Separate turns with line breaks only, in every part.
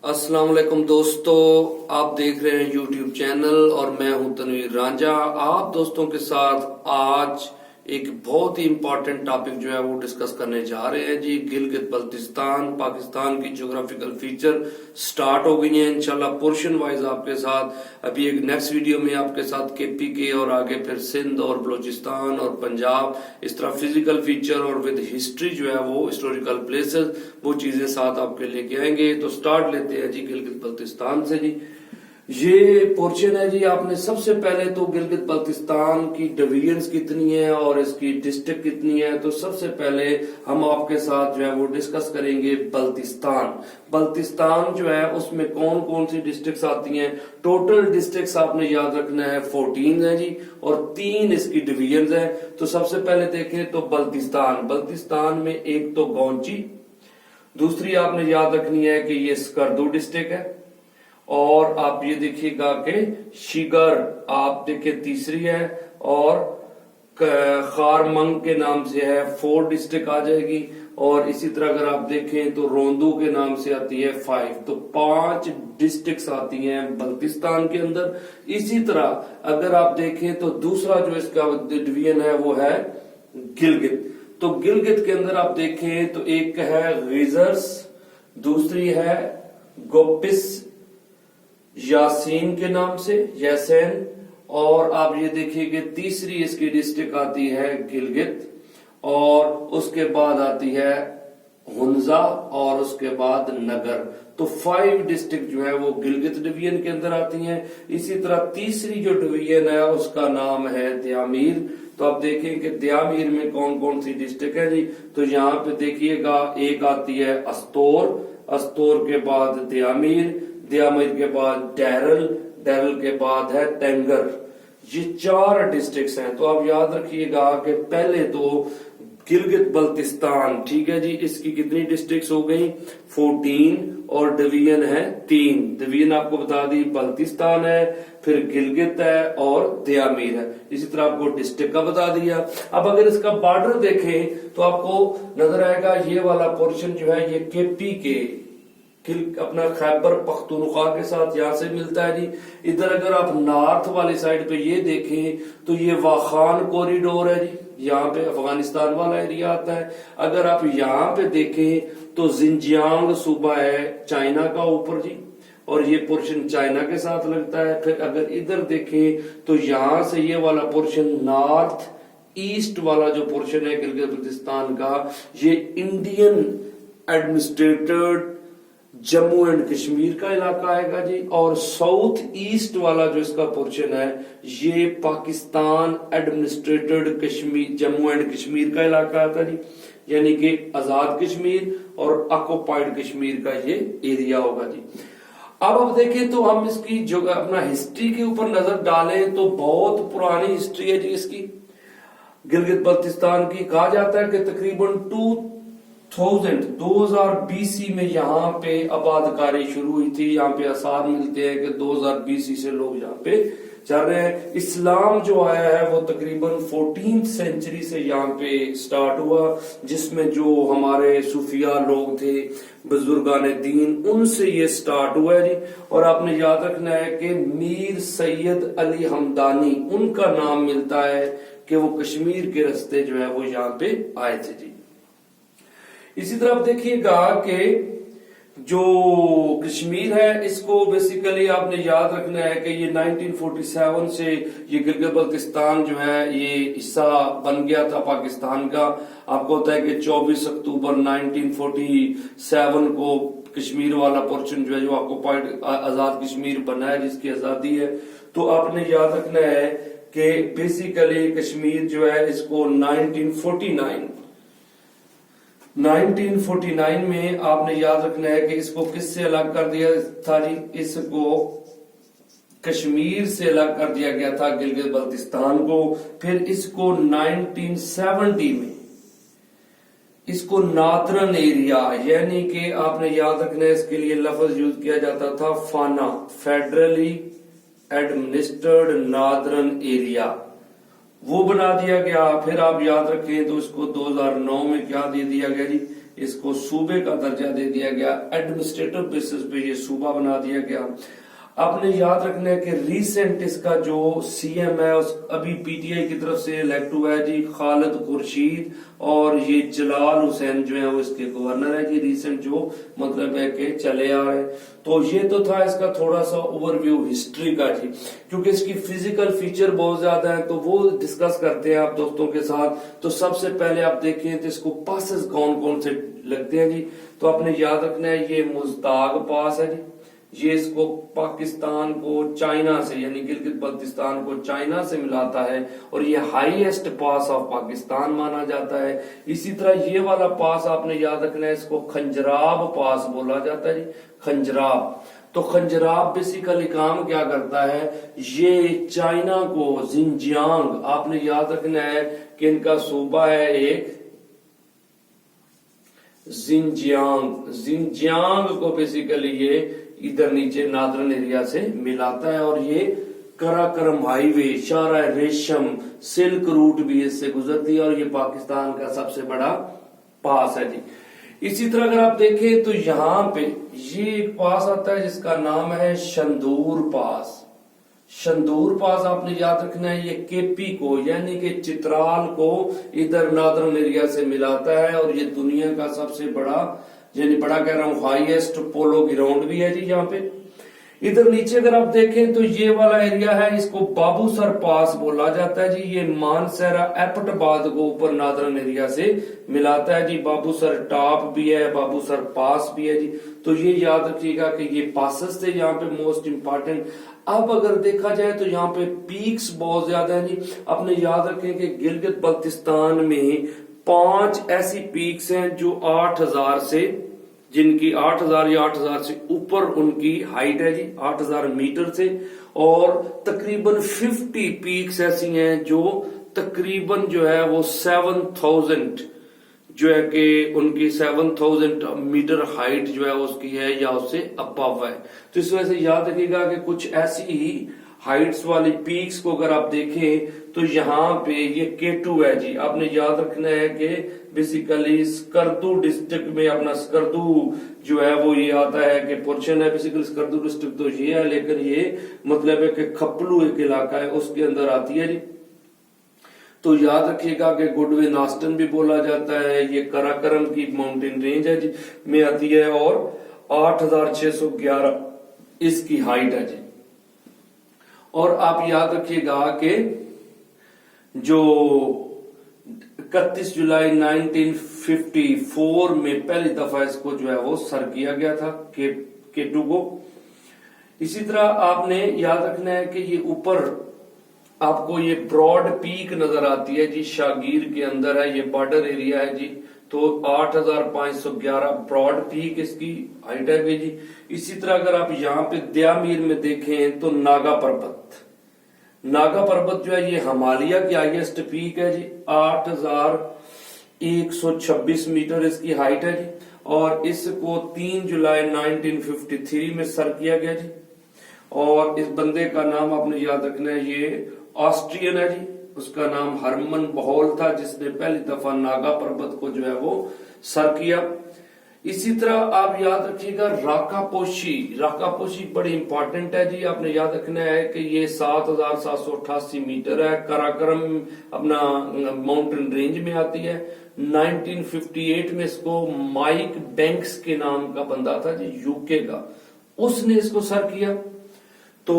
अस्सलाम वालेकुम दोस्तों, आप देख रहे हैं यूट्यूब चैनल और मैं हूं तनवीर रांझा। आप दोस्तों के साथ आज एक बहुत ही इंपॉर्टेंट टॉपिक जो है वो डिस्कस करने जा रहे हैं जी। गिलगित बल्तिस्तान पाकिस्तान की ज्योग्राफिकल फीचर स्टार्ट हो गई है इंशाल्लाह पोर्शन वाइज आपके साथ। अभी एक नेक्स्ट वीडियो में आपके साथ केपी के और आगे फिर सिंध और बलूचिस्तान और पंजाब, इस तरह फिजिकल फीचर और विद हिस्ट्री जो है वो हिस्टोरिकल प्लेसेस, वो चीजें साथ आपके लेके आएंगे। तो स्टार्ट लेते हैं जी गिलगित बल्तिस्तान से जी। ये पोर्शन है जी। आपने सबसे पहले तो गिलगित बल्तिस्तान की डिवीजन्स कितनी है और इसकी डिस्ट्रिक्ट कितनी है, तो सबसे पहले हम आपके साथ जो है वो डिस्कस करेंगे बल्तिस्तान। बल्तिस्तान जो है उसमें कौन कौन सी डिस्ट्रिक्ट्स आती हैं। टोटल डिस्ट्रिक्ट्स आपने याद रखना है 14 है जी, और 3 इसकी डिवीजन्स है। तो सबसे पहले देखें तो बल्तिस्तान में एक तो गौंची, दूसरी आपने याद रखनी है कि ये स्कर्दू डिस्ट्रिक्ट है, और आप ये देखिएगा कि शिगर आप देखिए तीसरी है, और खारमंग के नाम से है 4 डिस्ट्रिक्ट आ जाएगी, और इसी तरह अगर आप देखें तो रोंदू के नाम से आती है 5। तो 5 डिस्ट्रिक्ट्स आती हैं बल्तिस्तान के अंदर। इसी तरह अगर आप देखें तो दूसरा जो इसका डिवीजन है वो है गिलगित। तो गिलगित के अंदर आप देखें तो एक है गीजर्स, दूसरी है गोपिस यासीन के नाम से यासैन, और आप ये देखिए कि तीसरी इसकी डिस्ट्रिक्ट आती है गिलगित, और उसके बाद आती है हुंजा, और उसके बाद नगर। तो 5 डिस्ट्रिक्ट जो है वो गिलगित डिवीजन के अंदर आती हैं। इसी तरह तीसरी जो डिवीजन है उसका नाम है दयामीर। तो आप देखें कि दयामीर में कौन कौन सी डिस्ट्रिक्ट है जी। तो यहाँ पे देखिएगा एक आती है अस्तोर के बाद दयामीर के बाद डैरल के बाद है टेंगर। ये 4 डिस्ट्रिक्ट्स हैं। तो आप याद रखिएगा कि पहले तो गिलगित बल्तिस्तान, ठीक है जी, इसकी कितनी डिस्ट्रिक्ट्स हो गई 14, और डिवीजन है 3। डिवीजन आपको बता दी बल्तिस्तान है, फिर गिलगित है और दयामीर है। इसी तरह आपको डिस्ट्रिक्ट का बता दिया। अब अगर इसका बॉर्डर देखें तो आपको नजर आएगा ये वाला पोर्शन जो है ये केपी के अपना खैबर पख्तूनख्वा के साथ यहां से मिलता है जी। इधर अगर आप नॉर्थ वाली साइड पे ये देखें तो ये वाखान कॉरिडोर है जी, यहाँ पे अफगानिस्तान वाला एरिया आता है। अगर आप यहाँ पे देखें तो जिंजियांग सूबा है चाइना का ऊपर जी, और ये पोर्शन चाइना के साथ लगता है। फिर अगर इधर देखें तो यहाँ से ये वाला पोर्शन नॉर्थ ईस्ट वाला जो पोर्शन है गिलगित बल्तिस्तान का, ये Indian administrated Jammu and Kashmir का इलाका आएगा जी, और साउथ ईस्ट वाला जो इसका पोर्शन है ये पाकिस्तान एडमिनिस्ट्रेटेड कश्मीर जम्मू एंड कश्मीर का इलाका आता जी, यानी कि आजाद कश्मीर और ऑक्युपाइड कश्मीर का ये एरिया होगा जी। अब आप देखें तो हम इसकी जो अपना हिस्ट्री के ऊपर नजर डालें तो बहुत पुरानी हिस्ट्री है जी इसकी गिलगित बल्तिस्तान की। कहा जाता है कि तकरीबन 2000 BC में यहाँ पे आबादकारी शुरू हुई थी। यहाँ पे आसार मिलते हैं कि 2000 BC से लोग यहाँ पे चल रहे हैं। इस्लाम जो आया है वो तकरीबन 14th सेंचुरी से यहाँ पे स्टार्ट हुआ, जिसमें जो हमारे सूफिया लोग थे बुजुर्गान दीन, उनसे ये स्टार्ट हुआ है जी। और आपने याद रखना है कि मीर सैयद अली हमदानी, उनका नाम मिलता है कि वो कश्मीर के रास्ते जो है वो यहाँ पे आए थे जी। इसी तरह आप देखिएगा कि जो कश्मीर है इसको बेसिकली आपने याद रखना है कि ये 1947 से ये गिलगित बल्तिस्तान जो है ये हिस्सा बन गया था पाकिस्तान का। आपको होता है कि 24 अक्टूबर 1947 को कश्मीर वाला पोर्शन जो है जो ऑक्युपाइड आजाद कश्मीर बना है, जिसकी आजादी है। तो आपने याद रखना है कि बेसिकली कश्मीर जो है इसको 1949 में आपने याद रखना है कि इसको किससे अलग कर दिया था जी। इसको कश्मीर से अलग कर दिया गया था गिलगित बल्तिस्तान को। फिर इसको 1970 में इसको नादरन एरिया, यानी कि आपने याद रखना है इसके लिए लफ्ज यूज किया जाता था फाना, फेडरली एडमिनिस्ट्रेड नादरन एरिया, वो बना दिया गया। फिर आप याद रखें तो इसको 2009 में क्या दे दिया गया जी, इसको सूबे का दर्जा दे दिया गया, एडमिनिस्ट्रेटिव बेसिस पे ये सूबा बना दिया गया। आपने याद रखना है कि रिसेंट इसका जो सीएम है उस अभी पीटीआई की तरफ से इलेक्ट हुआ है जी, खालिद खुर्शीद, और ये जलाल हुसैन जो है वो इसके गवर्नर है जी, रिसेंट जो मतलब है कि चले आ रहे। तो ये तो था इसका थोड़ा सा ओवरव्यू हिस्ट्री का जी, क्योंकि इसकी फिजिकल फीचर बहुत ज्यादा है तो वो डिस्कस करते हैं आप दोस्तों के साथ। तो सबसे पहले आप देखें तो इसको पासेस कौन कौन से लगते हैं जी, तो आपने याद रखना है ये मुश्ताक पास है जी, ये इसको पाकिस्तान को चाइना से यानी गिलगित बल्तिस्तान को चाइना से मिलाता है और ये हाईएस्ट पास ऑफ पाकिस्तान माना जाता है। इसी तरह ये वाला पास आपने याद रखना है, इसको खंजराब पास बोला जाता है जी, खंजराब। तो खंजराब बेसिकली काम क्या करता है, ये चाइना को जिनजियांग, आपने याद रखना है कि इनका सूबा है एक जिनजियांग, जिनजियांग को बेसिकली ये इधर नीचे नादरन एरिया से मिलाता है और ये कराकरम हाईवे, शारा रेशम, सिल्क रूट भी इससे गुजरती है और ये पाकिस्तान का सबसे बड़ा पास है जी। इसी तरह अगर आप देखें तो यहाँ पे ये एक पास आता है जिसका नाम है शंदूर पास। शंदूर पास आपने याद रखना है ये केपी को यानी कि चित्राल को इधर नादरन एरिया से मिलाता है और ये दुनिया का सबसे बड़ा, यानी बड़ा कह रहा हूं, हाईएस्ट पोलो ग्राउंड भी है जी यहाँ पे। इधर नीचे अगर आप देखें तो ये वाला एरिया है, इसको बाबूसर पास बोला जाता है जी, ये मानसरा एबटाबाद को ऊपर नादरन एरिया से मिलाता है जी। बाबूसर टॉप भी है, बाबूसर पास भी है जी। तो ये याद रखिएगा कि ये पासेस थे यहाँ पे मोस्ट इंपॉर्टेंट। अब अगर देखा जाए तो यहाँ पे पीक्स बहुत ज्यादा है जी। अपने याद रखें कि गिलगित बल्तिस्तान में 5 ऐसी पीक्स हैं जो 8000 से, जिनकी 8000 या 8000 से ऊपर उनकी हाइट है जी, 8000 मीटर से, और तकरीबन 50 पीक्स ऐसी हैं जो तकरीबन जो है वो 7000 जो है कि उनकी 7000 मीटर हाइट जो है उसकी है या उससे अबव है। तो इस वजह से याद रखिएगा कि कुछ ऐसी ही हाइट्स वाली पीक्स को अगर आप देखें तो यहाँ पे ये K2 है जी। आपने याद रखना है कि बेसिकली स्कर्दू डिस्ट्रिक्ट में अपना स्कर्दू जो है वो ये आता है कि पोर्शन है, बेसिकली स्कर्दू डिस्ट्रिक्ट तो ये है, लेकिन ये मतलब है कि खपलू एक इलाका है उसके अंदर आती है जी। तो याद रखिएगा कि गुडविन ऑस्टन भी बोला जाता है, ये कराकरम की माउंटेन रेंज है जी में आती है और 8611 इसकी हाइट है जी। और आप याद रखिएगा कि जो 31 जुलाई 1954 में पहली दफा इसको जो है वो सर किया गया था K2 को। इसी तरह आपने याद रखना है कि ये ऊपर आपको ये ब्रॉड पीक नजर आती है जी, शागीर के अंदर है, ये बॉर्डर एरिया है जी। तो 8511 ब्रॉड पीक इसकी हाइट है जी। इसी तरह अगर आप यहाँ पे दयामीर में देखें तो नागा पर्वत, नागा पर्वत जो है ये हिमालय की हाईएस्ट पीक है जी, 8126 मीटर इसकी हाइट है जी। और इसको 3 जुलाई 1953 में सर किया गया जी। और इस बंदे का नाम आपने याद रखना है, ये ऑस्ट्रियन है जी, उसका नाम हरमन बहोल था जिसने पहली दफा नागा पर्वत को जो है वो सर किया। इसी तरह आप याद रखिएगा राकापोशी, राकापोशी बड़ी इंपॉर्टेंट है जी। आपने याद रखना है कि ये 7788 मीटर है, कराकरम अपना माउंटेन रेंज में आती है। 1958 में इसको माइक बैंक्स के नाम का बंदा था जी, यूके का, उसने इसको सर किया। तो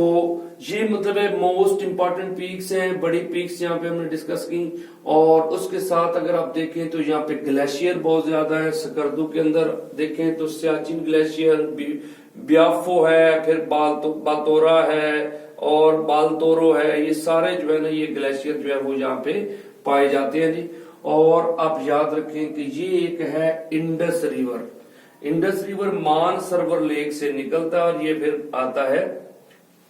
ये मतलब है मोस्ट इंपॉर्टेंट पीक्स हैं, बड़ी पीक्स यहाँ पे हमने डिस्कस की। और उसके साथ अगर आप देखें तो यहाँ पे ग्लेशियर बहुत ज्यादा है। स्कर्दू के अंदर देखें तो सियाचिन ग्लेशियर, ब्याफो है, फिर बालतोरा है और बालतोरो है, ये सारे जो है ना ये ग्लेशियर जो है वो यहाँ पे पाए जाते हैं जी। और आप याद रखें कि ये एक है Indus river, Indus river Mansarovar lake से निकलता है और ये फिर आता है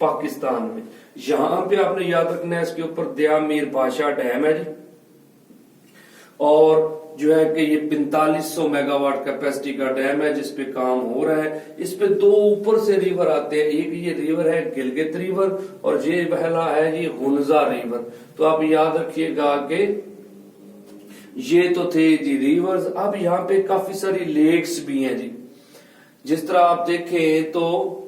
पाकिस्तान में। यहां पे आपने याद रखना है इसके ऊपर दयामीर पाशा डैम है जी, और जो है कि ये 4500 मेगावाट कैपेसिटी का डैम है जिसपे काम हो रहा है। इस पे 2 ऊपर से रिवर आते हैं, एक ये रिवर है गिलगित रिवर और ये पहला है ये हुनजा रिवर। तो आप याद रखिएगा कि ये तो थे जी रिवर्स। अब यहाँ पे काफी सारी लेक्स भी हैं जी। जिस तरह आप देखें तो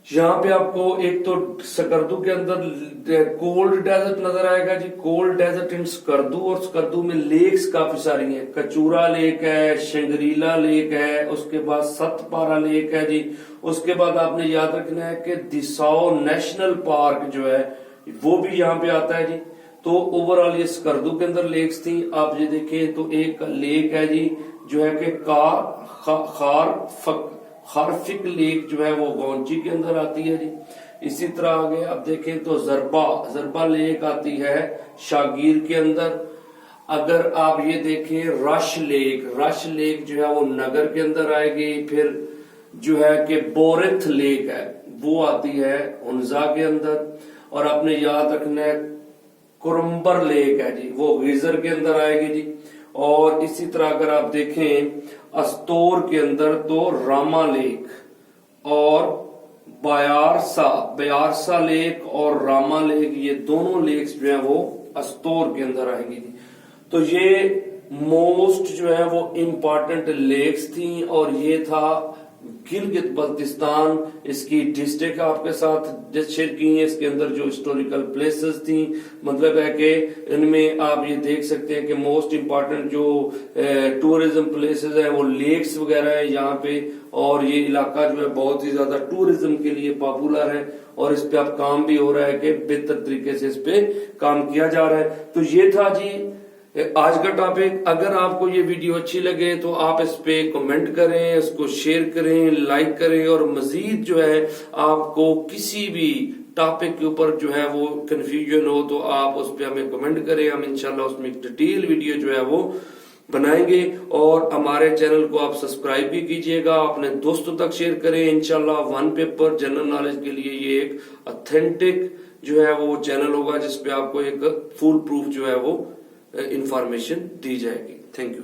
यहाँ पे आपको एक तो स्कर्दू के अंदर कोल्ड डेजर्ट नजर आएगा जी, कोल्ड डेजर्ट इन स्कर्दू, और स्कर्दू में लेक्स काफी सारी हैं। कचूरा लेक है, शंग्रीला लेक है, उसके बाद सतपारा लेक है जी। उसके बाद आपने याद रखना है कि दिसाओ नेशनल पार्क जो है वो भी यहाँ पे आता है जी। तो ओवरऑल ये स्कर्दू के अंदर लेक्स थी। आप ये देखें तो एक लेक है जी जो है कि खारफिक लेक जो है वो गौंची के अंदर आती है जी। इसी तरह आगे आप देखें तो जरबा लेक आती है शागीर के अंदर। अगर आप ये देखें रश लेक जो है वो नगर के अंदर आएगी। फिर जो है कि बोरिथ लेक है वो आती है हुंजा के अंदर। और आपने याद रखना है कुरुम्बर लेक है जी, वो गीजर के अंदर आएगी जी। और इसी तरह अगर आप देखें अस्तोर के अंदर तो रामा लेक और बयारसा लेक और रामा लेक, ये दोनों लेक्स जो है वो अस्तोर के अंदर आएंगी जी। तो ये मोस्ट जो है वो इम्पोर्टेंट लेक्स थी। और ये था गिलगित बल्तिस्तान, इसकी डिस्ट्रिक्ट आपके साथ शेयर की है। इसके अंदर जो हिस्टोरिकल प्लेसेस थी, मतलब है कि इनमें आप ये देख सकते हैं कि मोस्ट इम्पोर्टेंट जो टूरिज्म प्लेसेस है वो लेक्स वगैरह है यहाँ पे। और ये इलाका जो है बहुत ही ज्यादा टूरिज्म के लिए पॉपुलर है और इस पे अब काम भी हो रहा है कि बेहतर तरीके से इस पे काम किया जा रहा है। तो ये था जी आज का टॉपिक। अगर आपको ये वीडियो अच्छी लगे तो आप इस पे कमेंट करें, इसको शेयर करें, लाइक करें। और मजीद जो है आपको किसी भी टॉपिक के ऊपर जो है वो कंफ्यूजन हो तो आप उस पे हमें कमेंट करें। हम इंशाल्लाह उसमें एक डिटेल वीडियो जो है वो बनाएंगे। और हमारे चैनल को आप सब्सक्राइब भी कीजिएगा, अपने दोस्तों तक शेयर करें। इंशाल्लाह वन पेपर जनरल नॉलेज के लिए ये एक ऑथेंटिक जो है वो चैनल होगा जिसपे आपको एक फुल प्रूफ जो है वो इंफॉर्मेशन दी जाएगी। Thank you.